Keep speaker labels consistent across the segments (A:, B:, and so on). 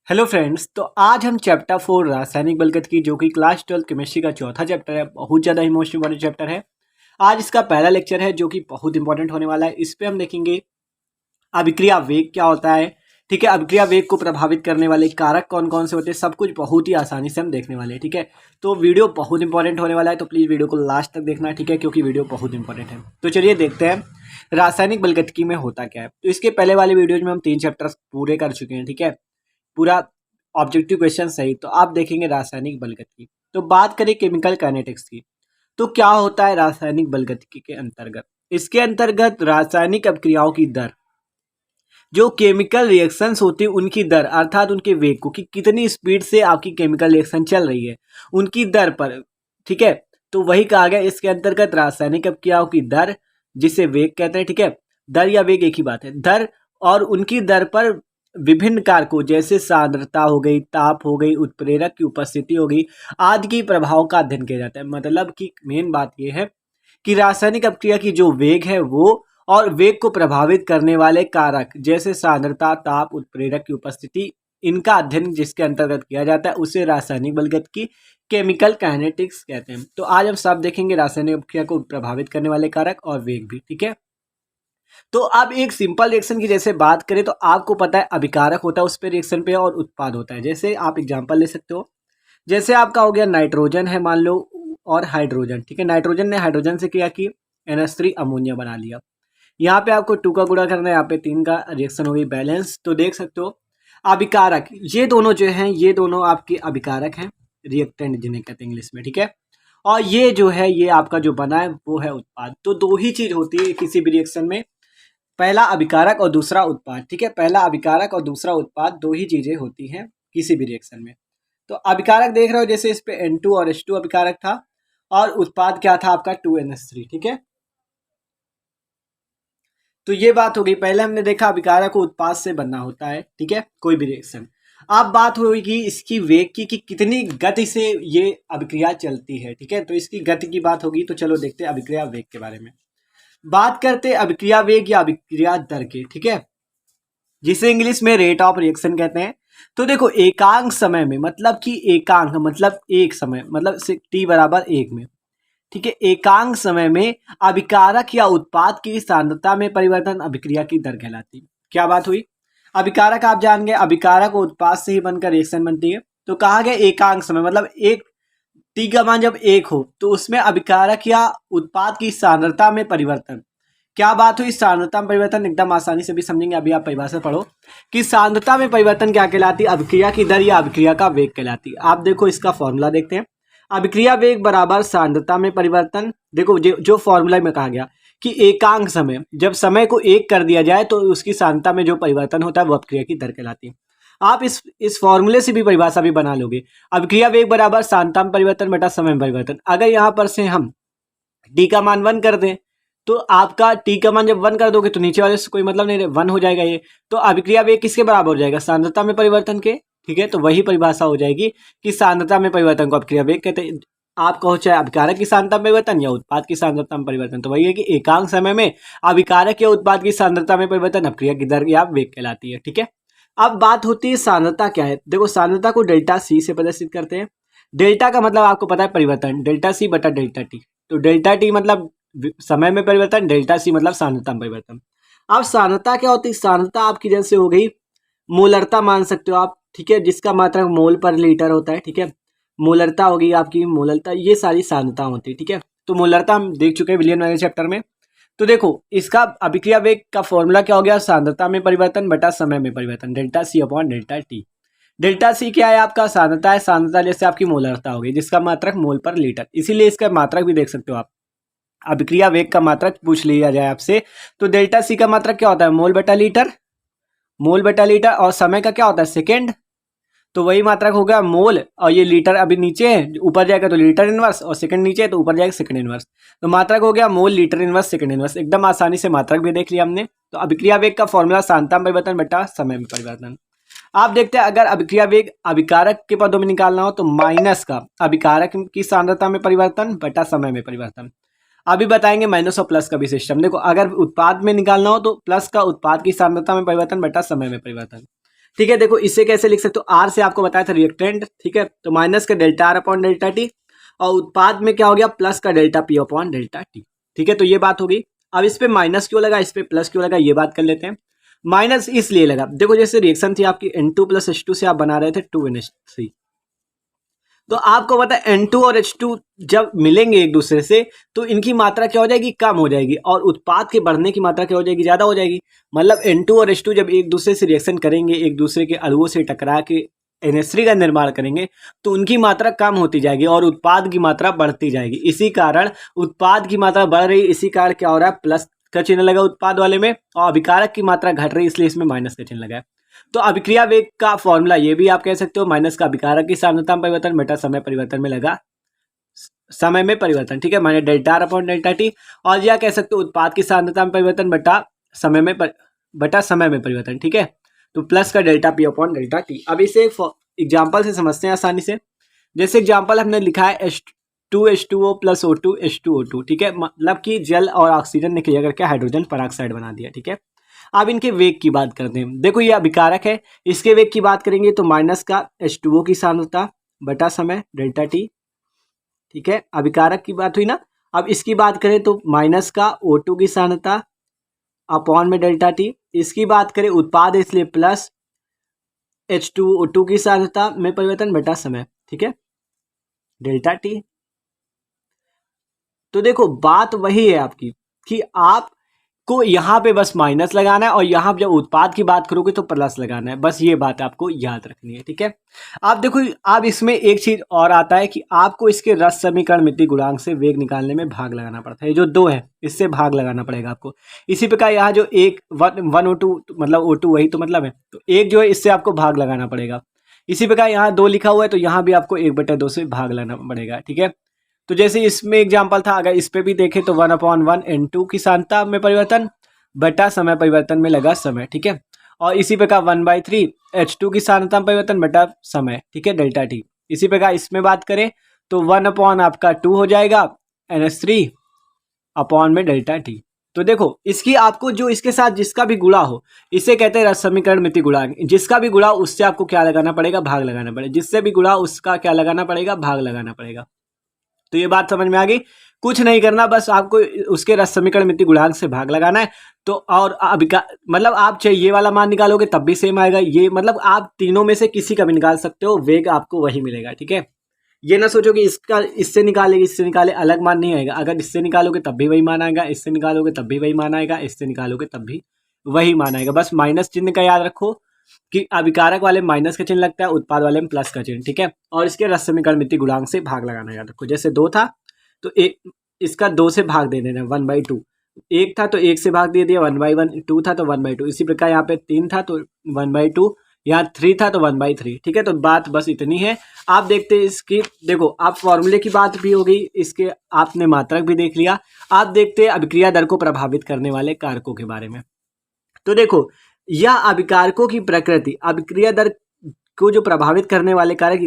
A: Hello friends, तो आज हम चैप्टर 4 रासायनिक बलगत की जो कि क्लास 12 केमिस्ट्री का चौथा चैप्टर है, बहुत ज़्यादा ही मोस्ट इंपॉर्टेंट चैप्टर है। आज इसका पहला लेक्चर है जो कि बहुत इंपॉर्टेंट होने वाला है। इस पे हम देखेंगे अभिक्रिया वेग क्या होता है, ठीक है। अभिक्रिया वेग को प्रभावित करने वाले कारक कौन कौन से होते हैं, सब कुछ बहुत ही आसानी से हम देखने वाले हैं, ठीक है। तो वीडियो बहुत इंपॉर्टेंट होने वाला है, तो प्लीज़ वीडियो को लास्ट तक देखना, ठीक है, क्योंकि वीडियो बहुत इंपॉर्टेंट है। तो चलिए देखते हैं रासायनिक बलगतिकी में होता क्या है। तो इसके पहले वाले वीडियोज में हम 3 चैप्टर्स पूरे कर चुके हैं, ठीक है, पूरा ऑब्जेक्टिव क्वेश्चन सही। तो आप देखेंगे रासायनिक बलगतिकी। तो बात करें केमिकल काइनेटिक्स की, तो क्या होता है रासायनिक बलगतिकी के अंतर्गत। इसके अंतर्गत रासायनिक अभिक्रियाओं की दर, जो केमिकल रिएक्शंस होती है उनकी दर अर्थात उनके वेग को, कि कितनी स्पीड से आपकी केमिकल रिएक्शन चल रही है उनकी दर पर, ठीक है। तो वही कहा गया इसके अंतर्गत रासायनिक अभिक्रियाओं की दर, जिसे वेग कहते हैं, ठीक है। दर या वेग एक ही बात है। दर और उनकी दर पर विभिन्न कारकों जैसे सांद्रता हो गई, ताप हो गई, उत्प्रेरक की उपस्थिति हो गई आदि के प्रभाव का अध्ययन किया जाता है। मतलब कि मेन बात यह है कि रासायनिक अभिक्रिया की जो वेग है वो और वेग को प्रभावित करने वाले कारक जैसे सांद्रता, ताप, उत्प्रेरक की उपस्थिति, इनका अध्ययन जिसके अंतर्गत किया जाता है उसे रासायनिक बलगतिकी केमिकल काइनेटिक्स कहते हैं। तो आज हम सब देखेंगे रासायनिक अभिक्रिया को प्रभावित करने वाले कारक और वेग भी, ठीक है। तो अब एक सिंपल रिएक्शन की जैसे बात करें तो आपको पता है अभिकारक होता है उस पर रिएक्शन पे और उत्पाद होता है। जैसे आप एग्जांपल ले सकते हो, जैसे आपका हो गया नाइट्रोजन है मान लो और हाइड्रोजन, ठीक है। नाइट्रोजन ने हाइड्रोजन से क्या की, NH3 अमोनिया बना लिया। यहाँ पे आपको 2 का गुणा करना है, यहाँ पे 3 का रिएक्शन हो गई बैलेंस। तो देख सकते हो अभिकारक ये दोनों जो हैं ये दोनों आपके अभिकारक हैं, रिएक्टेंट जिन्हें कहते हैं इंग्लिश में, ठीक है। और ये जो है ये आपका जो बना है वो है उत्पाद। तो दो ही चीज होती है किसी भी रिएक्शन में, पहला अभिकारक और दूसरा उत्पाद, ठीक है। पहला अभिकारक और दूसरा उत्पाद, दो ही चीजें होती हैं किसी भी रिएक्शन में। तो अभिकारक देख रहे हो जैसे इस पे N2 और H2 अभिकारक था और उत्पाद क्या था आपका 2NH3, ठीक है। तो ये बात हो गई, पहले हमने देखा अभिकारक को उत्पाद से बनना होता है, ठीक है, कोई भी रिएक्शन। अब बात होगी इसकी वेग की कि कितनी गति से ये अभिक्रिया चलती है, ठीक है। तो इसकी गति की बात होगी, तो चलो देखते हैं अभिक्रिया वेग के बारे में। बात करते हैं अभिक्रिया वेग या अभिक्रिया दर की, ठीक है, जिसे इंग्लिश में रेट ऑफ रिएक्शन कहते हैं। तो देखो एकांक समय में, मतलब कि एकांक मतलब एक समय, मतलब t बराबर 1 में, ठीक है, एकांक समय में अभिकारक या उत्पाद की सांद्रता में परिवर्तन अभिक्रिया की दर कहलाती है। क्या बात हुई, अभिकारक आप जान गए, अभिकारक और उत्पाद से ही बनकर रिएक्शन बनती है। तो कहा गया एकांक समय मतलब एक t का मान जब 1 हो तो उसमें अभिकारक या उत्पाद की सांद्रता में परिवर्तन। क्या बात हुई, सांद्रता में परिवर्तन एकदम आसानी से भी समझेंगे। अभी आप परिभाषा पढ़ो कि सांद्रता में परिवर्तन क्या कहलाती है, अभिक्रिया की दर या अभिक्रिया का वेग कहलाती है। आप देखो इसका फॉर्मूला देखते हैं, अभिक्रिया वेग बराबर सांद्रता में परिवर्तन। देखो जो फॉर्मूला में कहा गया कि एकांक समय, जब समय को 1 कर दिया जाए तो उसकी सांद्रता में जो परिवर्तन होता है वो अभिक्रिया की दर कहलाती है। आप इस फॉर्मूले से भी परिभाषा भी बना लोगे, अभिक्रिया वेग बराबर सांद्रता में परिवर्तन बटा समय में परिवर्तन। अगर यहाँ पर से हम टी का मान 1 कर दें तो आपका टी का मान जब 1 कर दोगे तो नीचे वाले से कोई मतलब नहीं, 1 हो जाएगा ये। तो अभिक्रिया वेग किसके बराबर हो जाएगा, सांद्रता में परिवर्तन के, ठीक है। तो वही परिभाषा हो जाएगी कि सांद्रता में परिवर्तन को अभिक्रिया वेग कहते हैं। आप कहो चाहे अभिकारक की सांद्रता में परिवर्तन या उत्पाद की सांद्रता में परिवर्तन, तो वही है कि एकांक समय में अभिकारक या उत्पाद की सांद्रता में परिवर्तन अभिक्रिया की दर या वेग कहलाती है, ठीक है। अब बात होती है सांद्रता क्या है। देखो सांद्रता को डेल्टा सी से प्रदर्शित करते हैं। डेल्टा का मतलब आपको पता है परिवर्तन, डेल्टा सी बटा डेल्टा टी। तो डेल्टा टी मतलब समय में परिवर्तन, डेल्टा सी मतलब सांद्रता में परिवर्तन। अब सांद्रता क्या होती है, सांद्रता आपकी जैसे हो गई मोलरता मान सकते हो आप, ठीक है, जिसका मात्रक मोल पर लीटर होता है, ठीक है। मोलरता होगी आपकी, मोलरता, ये सारी सांद्रता होती है, ठीक है। तो मोलरता हम देख चुके हैं विलियम वाले चैप्टर में। तो देखो इसका अभिक्रिया वेग का फॉर्मूला क्या हो गया, सांद्रता में परिवर्तन बटा समय में परिवर्तन, delta C upon delta T. Delta C क्या है आपका, सांद्रता है, सांद्रता जैसे आपकी मोलरता होगी जिसका मात्रक मोल पर लीटर, इसीलिए इसका मात्रक भी देख सकते हो आप। अभिक्रिया वेग का मात्रक पूछ लिया जाए आपसे तो डेल्टा सी का मात्रक क्या होता है, मोल बटा लीटर, मोल बटा लीटर। और समय का क्या होता है, सेकेंड। तो वही मात्रक होगा मोल, और ये लीटर अभी नीचे है, ऊपर जाएगा तो लीटर इनवर्स, और सेकंड नीचे है तो ऊपर जाएगा सेकंड इनवर्स। तो मात्रक हो गया मोल, लीटर इनवर्स, सेकंड इनवर्स। एकदम आसानी से मात्रक भी देख लिया हमने। तो अभिक्रिया वेग का फॉर्मूला सांद्रता में परिवर्तन बटा समय में परिवर्तन। आप देखते हैं अगर अभिक्रिया वेग अभिकारक के पदों में निकालना हो तो माइनस का अभिकारक की सांद्रता में परिवर्तन बटा समय में परिवर्तन। अभी बताएंगे माइनस और प्लस का भी सिस्टम। देखो अगर उत्पाद में निकालना हो तो प्लस का उत्पाद की सांद्रता में परिवर्तन बटा समय में परिवर्तन। ठीक है। देखो इसे कैसे लिख सकते हो, आर से आपको बताया था रिएक्टेंट, ठीक है, तो माइनस का delta R upon delta T, और उत्पाद में क्या हो गया प्लस का delta P upon delta T. ठीक है, तो ये बात होगी। अब इस पे माइनस क्यों लगा, इस पे प्लस क्यों लगा, ये बात कर लेते हैं। माइनस इसलिए लगा, देखो जैसे रिएक्शन थी आपकी N2 प्लस H2 से आप बना रहे थे 2NH3, तो आपको पता है N2 और H2 जब मिलेंगे एक दूसरे से तो इनकी मात्रा क्या हो जाएगी, कम हो जाएगी, और उत्पाद के बढ़ने की मात्रा क्या हो जाएगी, ज्यादा हो जाएगी। मतलब N2 और H2 जब एक दूसरे से रिएक्शन करेंगे, एक दूसरे के अणुओं से टकरा के NH3 का निर्माण करेंगे, तो उनकी मात्रा कम होती जाएगी और उत्पाद की मात्रा बढ़ती जाएगी। इसी कारण उत्पाद की मात्रा बढ़ रही, इसी कारण क्या हो रहा है, प्लस का चिन्ह लगा उत्पाद वाले में, और अभिकारक की मात्रा घट रही, इसलिए इसमें माइनस का चिन्ह लगा है। तो अभिक्रिया वेग का फॉर्मूला ये भी आप कह सकते हो, माइनस का अभिकारक की सांद्रता में परिवर्तन बटा समय परिवर्तन में लगा समय में परिवर्तन, ठीक है, minus delta R upon delta T. और यह कह सकते हो उत्पाद की सांद्रता में परिवर्तन बटा समय में परिवर्तन, ठीक है, तो प्लस का delta P upon delta T. अब इसे एग्जाम्पल से समझते हैं आसानी से। जैसे एग्जाम्पल हमने लिखा है H2H2O प्लस O2 H2O2, ठीक है, मतलब कि जल और ऑक्सीजन ने क्रिया करके हाइड्रोजन पेरोक्साइड बना दिया, ठीक है। अब इनके वेग की बात करते हैं। देखो ये अभिकारक है, इसके वेग की बात करेंगे तो माइनस का H2O की सांद्रता बटा समय डेल्टा टी, ठीक है, अभिकारक की बात हुई ना। अब इसकी बात करें तो माइनस का O2 की सांद्रता अपॉन में डेल्टा टी। इसकी बात करें उत्पाद है इसलिए प्लस H2O2 की सांद्रता में परिवर्तन बटा समय, ठीक है, डेल्टा टी। तो देखो बात वही है आपकी कि आपको यहाँ पे बस माइनस लगाना है और यहाँ जब उत्पाद की बात करोगे तो प्लस लगाना है, बस ये बात आपको याद रखनी है, ठीक है। आप देखो अब इसमें एक चीज और आता है कि आपको इसके रस समीकरण मिति गुणांक से वेग निकालने में भाग लगाना पड़ता है। ये जो दो है इससे भाग लगाना पड़ेगा आपको। इसी प्रकार यहाँ जो एक वन O2 मतलब O2 वही तो मतलब है, तो एक जो है इससे आपको भाग लगाना पड़ेगा। इसी प्रकार यहाँ 2 लिखा हुआ है तो यहाँ भी आपको 1/2 से भाग लगाना पड़ेगा, ठीक है। तो जैसे इसमें एग्जाम्पल था, अगर इस पे भी देखें तो 1/1 N2 की सांद्रता में परिवर्तन बटा समय परिवर्तन में लगा समय, ठीक है, और इसी प्रकार 1/3 H2 की सांद्रता में परिवर्तन बटा समय, ठीक है, डेल्टा टी। इसी प्रकार इसमें बात करें तो 1 आपका 2 हो जाएगा NH3 अपॉन में डेल्टा टी। तो देखो इसकी आपको जो इसके साथ जिसका भी गुणा हो इसे कहते हैं रस समीकरण मिति गुणांक। जिसका भी गुणा उससे आपको क्या लगाना पड़ेगा, भाग लगाना पड़ेगा। जिससे भी गुणा उसका क्या लगाना पड़ेगा, भाग लगाना पड़ेगा। तो ये बात समझ में आ गई। कुछ नहीं करना, बस आपको उसके रस समीकरण मिति गुणांक से भाग लगाना है। तो और मतलब आप चाहे ये वाला मान निकालोगे तब भी सेम आएगा, ये मतलब आप तीनों में से किसी का भी निकाल सकते हो, वेग आपको वही मिलेगा, ठीक है। ये ना सोचो कि इसका इससे निकालेगी इससे निकाले अलग मान नहीं आएगा। अगर इससे निकालोगे तब भी वही मान आएगा, इससे निकालोगे तब भी वही मान आएगा, इससे निकालोगे तब भी वही मान आएगा। बस माइनस चिन्ह का याद रखो कि अभिकारक वाले माइनस का चिन्ह लगता है, उत्पाद वाले में प्लस का चिन्ह, ठीक है। और इसके रस समीकरण मिति गुणांक से भाग लगाना याद रखो। जैसे 2 था तो एक इसका 2 से भाग दे देना 1/2। 1 था तो 1 से भाग दे दिया 1/1। 2 था तो 1/2। इसी प्रकार यहाँ पे 3 था तो 1/2, यहाँ 3 था तो 1/3, ठीक है। तो बात बस इतनी है। आप देखते हैं इसकी, देखो आप फॉर्मूले की बात भी हो गई, इसके आपने मात्रक भी देख लिया। आप देखते हैं अभिक्रिया दर को प्रभावित करने वाले कारकों के बारे में। तो देखो यह अभिकारकों की प्रकृति, अभिक्रिया दर को जो प्रभावित करने वाले कारक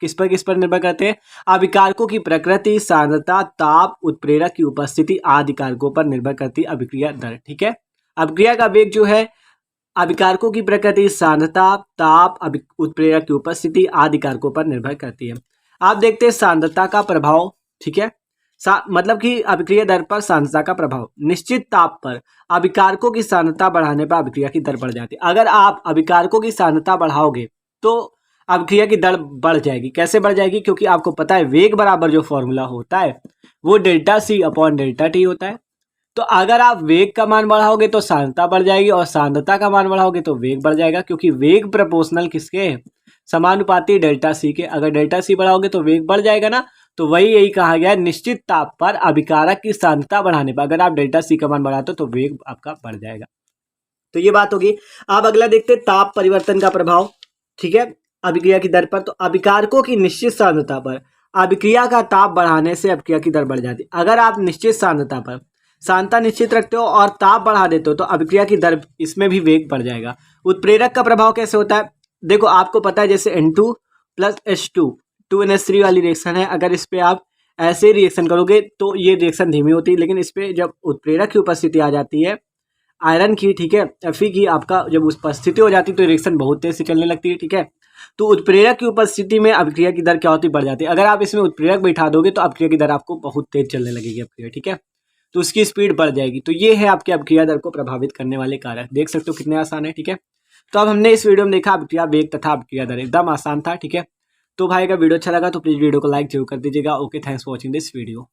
A: किस पर निर्भर करते हैं, अभिकारकों की प्रकृति, सांद्रता, ताप, उत्प्रेरक की उपस्थिति आदि कारकों पर निर्भर करती है अभिक्रिया दर, ठीक है। अभिक्रिया का वेग जो है अभिकारकों की प्रकृति, सांद्रता, ताप, उत्प्रेरक की उपस्थिति आदि कारकों पर निर्भर करती है। आप देखते हैं सांद्रता का प्रभाव, ठीक है, मतलब कि अभिक्रिया दर पर सांद्रता का प्रभाव। निश्चित ताप पर अभिकारकों की सांद्रता बढ़ाने पर अभिक्रिया की दर बढ़ जाती है। अगर आप अभिकारकों की सांद्रता बढ़ाओगे तो अभिक्रिया की दर बढ़ जाएगी। कैसे बढ़ जाएगी, क्योंकि आपको पता है वेग बराबर जो फॉर्मूला होता है वो delta C upon delta T होता है। तो अगर आप वेग का मान बढ़ाओगे तो सांद्रता बढ़ जाएगी, और सांद्रता का मान बढ़ाओगे तो वेग बढ़ जाएगा, क्योंकि वेग प्रोपोर्शनल किसके है, समानुपाती डेल्टा सी के। अगर डेल्टा सी बढ़ाओगे तो वेग बढ़ जाएगा ना। तो वही यही कहा गया है, निश्चित ताप पर अभिकारक की सांद्रता बढ़ाने पर अगर आप डेल्टा सी का मान बढ़ाते हो तो वेग आपका बढ़ जाएगा। तो ये बात होगी। अब अगला देखते हैं ताप परिवर्तन का प्रभाव, ठीक है, अभिक्रिया की दर पर। तो अभिकारकों की निश्चित सांद्रता पर अभिक्रिया का ताप बढ़ाने से अभिक्रिया की दर बढ़ जाती है। अगर आप निश्चित सांद्रता पर सांद्रता निश्चित रखते हो और ताप बढ़ा देते हो तो अभिक्रिया की दर, इसमें भी वेग बढ़ जाएगा। उत्प्रेरक का प्रभाव कैसे होता है, देखो आपको पता है जैसे N2 प्लस H2 2NH3 वाली रिएक्शन है। अगर इस पे आप ऐसे रिएक्शन करोगे तो ये रिएक्शन धीमी होती है, लेकिन इस पे जब उत्प्रेरक की उपस्थिति आ जाती है आयरन की, ठीक है, Fe की आपका जब उपस्थिति हो जाती है तो रिएक्शन बहुत तेज से चलने लगती है, ठीक है। तो उत्प्रेरक की उपस्थिति में अभिक्रिया की दर क्या होती है, बढ़ जाती है। अगर आप इसमें उत्प्रेरक बैठा दोगे तो अभिक्रिया की दर आपको बहुत तेज चलने लगेगी अभिक्रिया, ठीक है, तो उसकी स्पीड बढ़ जाएगी। तो ये है आपकी अभिक्रिया दर को प्रभावित करने वाले कारक, देख सकते हो कितने आसान है, ठीक है। तो अब हमने इस वीडियो में देखा अभिक्रिया वेग तथा अभिक्रिया दर, एकदम आसान था, ठीक है। तो भाई अगर वीडियो अच्छा लगा तो प्लीज वीडियो को लाइक जरूर कर दीजिएगा। Okay, thanks for watching this video.